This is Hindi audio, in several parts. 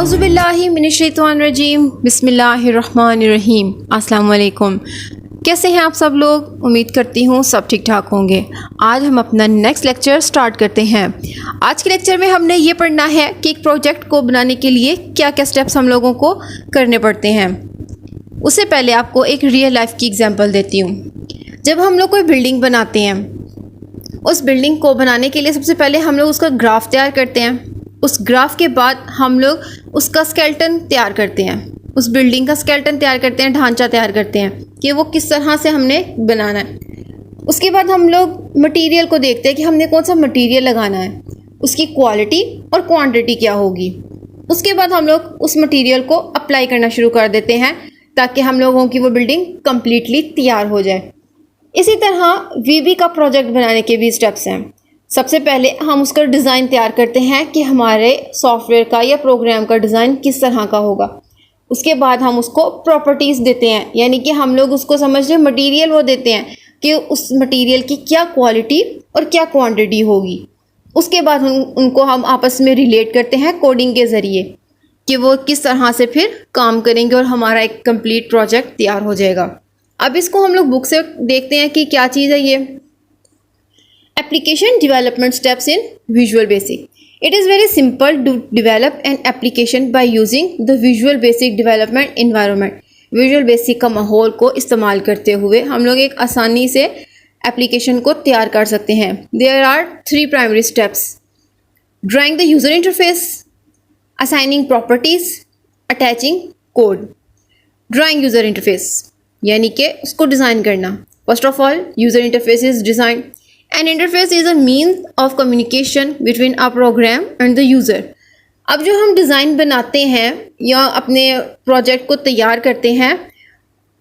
औज़ुबिल्लाहि मिनश्शैतानिर्रजीम बिस्मिल्लाहिर्रहमानिर्रहीम। अस्सलाम वालेकुम। कैसे हैं आप सब लोग? उम्मीद करती हूँ सब ठीक ठाक होंगे। आज हम अपना नेक्स्ट लेक्चर स्टार्ट करते हैं। आज के लेक्चर में हमने ये पढ़ना है कि एक प्रोजेक्ट को बनाने के लिए क्या क्या स्टेप्स हम लोगों को करने पड़ते हैं। उससे पहले आपको एक रियल लाइफ की एग्जांपल देती हूँ। जब हम लोग कोई बिल्डिंग बनाते हैं, उस बिल्डिंग को बनाने के लिए सबसे पहले हम लोग उसका ग्राफ तैयार करते हैं। उस ग्राफ के बाद हम लोग उसका स्केलेटन तैयार करते हैं, उस बिल्डिंग का स्केलेटन तैयार करते हैं, ढांचा तैयार करते हैं कि वो किस तरह से हमने बनाना है। उसके बाद हम लोग मटेरियल को देखते हैं कि हमने कौन सा मटेरियल लगाना है, उसकी क्वालिटी और क्वांटिटी क्या होगी। उसके बाद हम लोग उस मटेरियल को अप्लाई करना शुरू कर देते हैं ताकि हम लोगों की वो बिल्डिंग कम्प्लीटली तैयार हो जाए। इसी तरह वीबी का प्रोजेक्ट बनाने के भी स्टेप्स हैं। सबसे पहले हम उसका डिज़ाइन तैयार करते हैं कि हमारे सॉफ्टवेयर का या प्रोग्राम का डिज़ाइन किस तरह का होगा। उसके बाद हम उसको प्रॉपर्टीज़ देते हैं, यानी कि हम लोग उसको समझ लें मटेरियल वो देते हैं कि उस मटेरियल की क्या क्वालिटी और क्या क्वांटिटी होगी। उसके बाद उनको हम आपस में रिलेट करते हैं कोडिंग के ज़रिए कि वो किस तरह से फिर काम करेंगे और हमारा एक कंप्लीट प्रोजेक्ट तैयार हो जाएगा। अब इसको हम लोग बुक से देखते हैं कि क्या चीज़ है ये। Application development steps in Visual Basic. It is very simple to develop an application by using the Visual Basic development environment. Visual Basic का माहौल को इस्तेमाल करते हुए हम लोग एक आसानी से एप्लीकेशन को तैयार कर सकते हैं। There are 3 primary steps: drawing the user interface, assigning properties, attaching code. Drawing user interface यानी कि उसको डिज़ाइन करना। First of all, user interface is designed. An interface is a means of communication between a program and the user. अब जो हम डिज़ाइन बनाते हैं या अपने प्रोजेक्ट को तैयार करते हैं,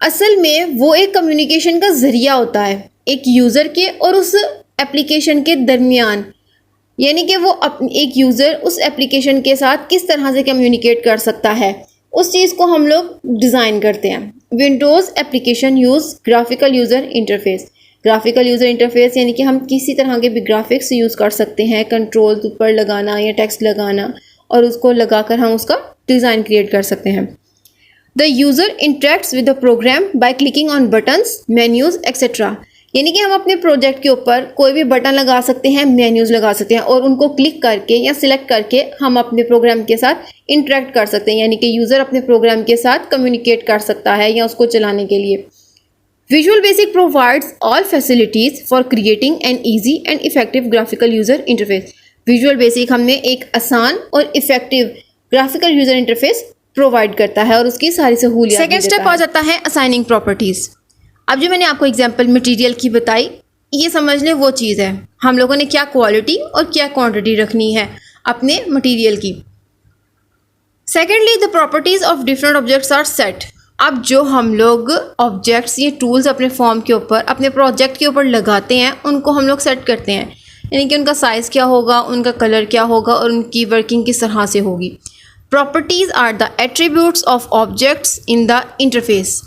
असल में वो एक कम्युनिकेशन का ज़रिया होता है एक यूज़र के और उस एप्लीकेशन के दरमियान। यानी कि वो एक यूज़र उस एप्लीकेशन के साथ किस तरह से कम्युनिकेट कर सकता है, उस चीज़ को हम लोग डिज़ाइन करते हैं। Windows application use graphical user interface. Graphical user interface यानी कि हम किसी तरह के भी ग्राफिक्स यूज़ कर सकते हैं, कंट्रोल ऊपर लगाना या टेक्स्ट लगाना, और उसको लगाकर हम उसका डिज़ाइन क्रिएट कर सकते हैं। The user interacts with the program by clicking on buttons, menus etcetera. यानी कि हम अपने प्रोजेक्ट के ऊपर कोई भी बटन लगा सकते हैं, मेन्यूज़ लगा सकते हैं, और उनको क्लिक करके या सिलेक्ट करके हम अपने प्रोग्राम के साथ इंटरेक्ट कर सकते हैं। यानी कि यूज़र अपने प्रोग्राम के साथ कम्युनिकेट कर सकता है या उसको चलाने के लिए। Visual Basic provides all facilities for creating an easy and effective graphical user interface. Visual Basic हमें एक आसान और effective graphical user interface provide करता है और उसकी सारी सहूलियत। सेकेंड स्टेप आ जाता है असाइनिंग प्रॉपर्टीज़। अब जो मैंने आपको एग्जांपल मटेरियल की बताई, ये समझ लें वो चीज़ है हम लोगों ने क्या क्वालिटी और क्या क्वांटिटी रखनी है अपने मटेरियल की। Secondly, the properties of different objects are set. अब जो हम लोग ऑब्जेक्ट्स ये टूल्स अपने फॉर्म के ऊपर अपने प्रोजेक्ट के ऊपर लगाते हैं, उनको हम लोग सेट करते हैं। यानी कि उनका साइज़ क्या होगा, उनका कलर क्या होगा और उनकी वर्किंग किस तरह से होगी। Properties are the attributes of objects in the interface.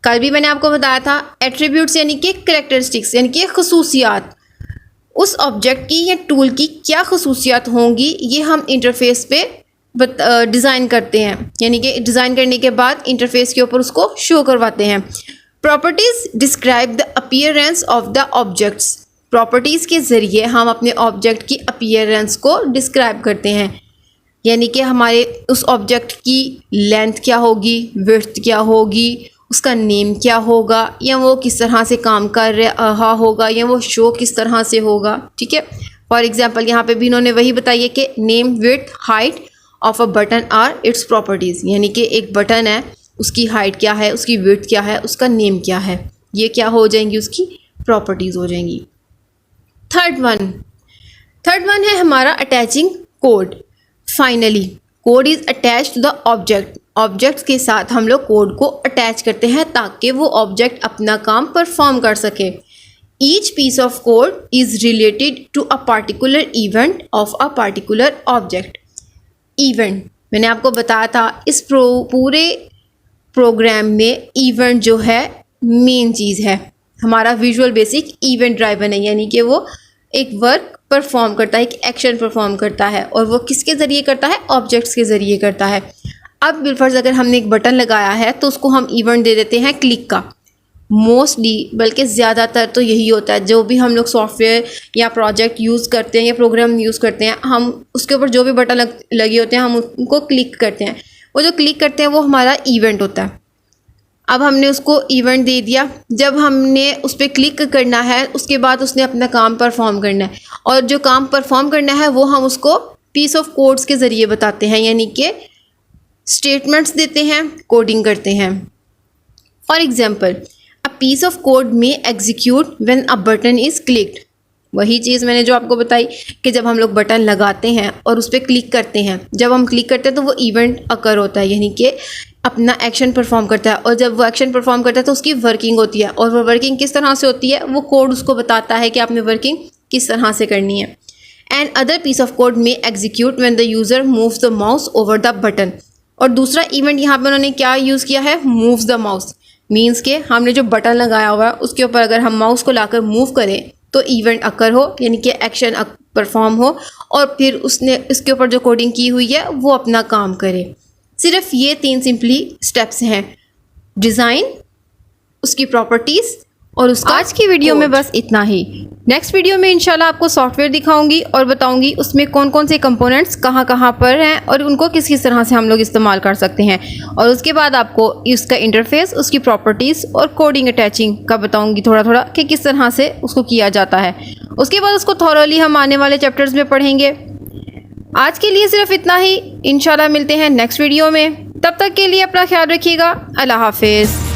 कल भी मैंने आपको बताया था एट्रीब्यूट्स यानी कि कैरेक्टरिस्टिक्स यानी कि खसूसियात। उस ऑब्जेक्ट की या टूल की क्या खसूसियात होंगी, ये हम इंटरफेस पे डिज़ाइन करते हैं। यानी कि डिज़ाइन करने के बाद इंटरफेस के ऊपर उसको शो करवाते हैं। Properties describe the appearance of the objects. Properties के ज़रिए हम अपने ऑब्जेक्ट की अपीयरेंस को डिस्क्राइब करते हैं। यानी कि हमारे उस ऑब्जेक्ट की लेंथ क्या होगी, विड्थ क्या होगी, उसका नेम क्या होगा, या वो किस तरह से काम कर रहा होगा, या वो शो किस तरह से होगा। ठीक है, फॉर एग्ज़ाम्पल यहाँ पे भी इन्होंने वही बताई है कि name, width, height of a button are its properties. यानी कि एक बटन है, उसकी हाइट क्या है, उसकी विड्थ क्या है, उसका नेम क्या है, ये क्या हो जाएंगी, उसकी प्रॉपर्टीज़ हो जाएंगी। थर्ड वन है हमारा attaching code. Finally code is attach to the object. Objects के साथ हम लोग कोड को अटैच करते हैं ताकि वो ऑब्जेक्ट अपना काम परफॉर्म कर सके। Each piece of code is related to a particular event of a particular object. Event मैंने आपको बताया था इस पूरे प्रोग्राम में इवेंट जो है मेन चीज़ है। हमारा विजुअल बेसिक इवेंट ड्राइवन है, यानी कि वो एक वर्क परफॉर्म करता है, एक एक्शन परफॉर्म करता है, और वो किसके ज़रिए करता है? ऑब्जेक्ट्स के ज़रिए करता है। अब बिलफर्ज अगर हमने एक बटन लगाया है तो उसको हम इवेंट दे देते हैं क्लिक का। मोस्टली बल्कि ज़्यादातर तो यही होता है, जो भी हम लोग सॉफ्टवेयर या प्रोजेक्ट यूज़ करते हैं या प्रोग्राम यूज़ करते हैं, हम उसके ऊपर जो भी बटन लगे होते हैं हम उनको क्लिक करते हैं। वो जो क्लिक करते हैं वो हमारा इवेंट होता है। अब हमने उसको इवेंट दे दिया, जब हमने उस पर क्लिक करना है उसके बाद उसने अपना काम परफॉर्म करना है, और जो काम परफॉर्म करना है वो हम उसको पीस ऑफ कोड्स के ज़रिए बताते हैं, यानी कि स्टेटमेंट्स देते हैं, कोडिंग करते हैं। For example, a piece of code में execute when a button is clicked. वही चीज़ मैंने जो आपको बताई कि जब हम लोग बटन लगाते हैं और उस पर क्लिक करते हैं, जब हम क्लिक करते हैं तो वो इवेंट अकर होता है, यानी कि अपना एक्शन परफॉर्म करता है। और जब वो एक्शन परफॉर्म करता है तो उसकी वर्किंग होती है, और वो वर्किंग किस तरह से होती है वो कोड उसको बताता है कि आपने वर्किंग किस तरह से करनी है। And other piece of code में execute when the user moves the mouse over the button. और दूसरा इवेंट यहाँ पे उन्होंने क्या यूज़ किया है? Moves the mouse. मीन्स के हमने जो बटन लगाया हुआ है उसके ऊपर अगर हम माउस को लाकर मूव करें तो इवेंट अकर हो, यानी कि एक्शन परफॉर्म हो, और फिर उसने इसके ऊपर जो कोडिंग की हुई है वो अपना काम करे। सिर्फ ये 3 सिंपली स्टेप्स हैं, डिज़ाइन, उसकी प्रॉपर्टीज़ और उसका। आज की वीडियो में बस इतना ही। नेक्स्ट वीडियो में इंशाल्लाह आपको सॉफ्टवेयर दिखाऊंगी और बताऊंगी उसमें कौन कौन से कंपोनेंट्स कहाँ कहाँ पर हैं और उनको किस किस तरह से हम लोग इस्तेमाल कर सकते हैं, और उसके बाद आपको उसका इंटरफेस, उसकी प्रॉपर्टीज़ और कोडिंग अटैचिंग का बताऊंगी थोड़ा थोड़ा कि किस तरह से उसको किया जाता है। उसके बाद उसको थॉरोली हम आने वाले चैप्टर्स में पढ़ेंगे। आज के लिए सिर्फ इतना ही, इंशाल्लाह मिलते हैं नेक्स्ट वीडियो में। तब तक के लिए अपना ख्याल रखिएगा। अल्लाह हाफिज़।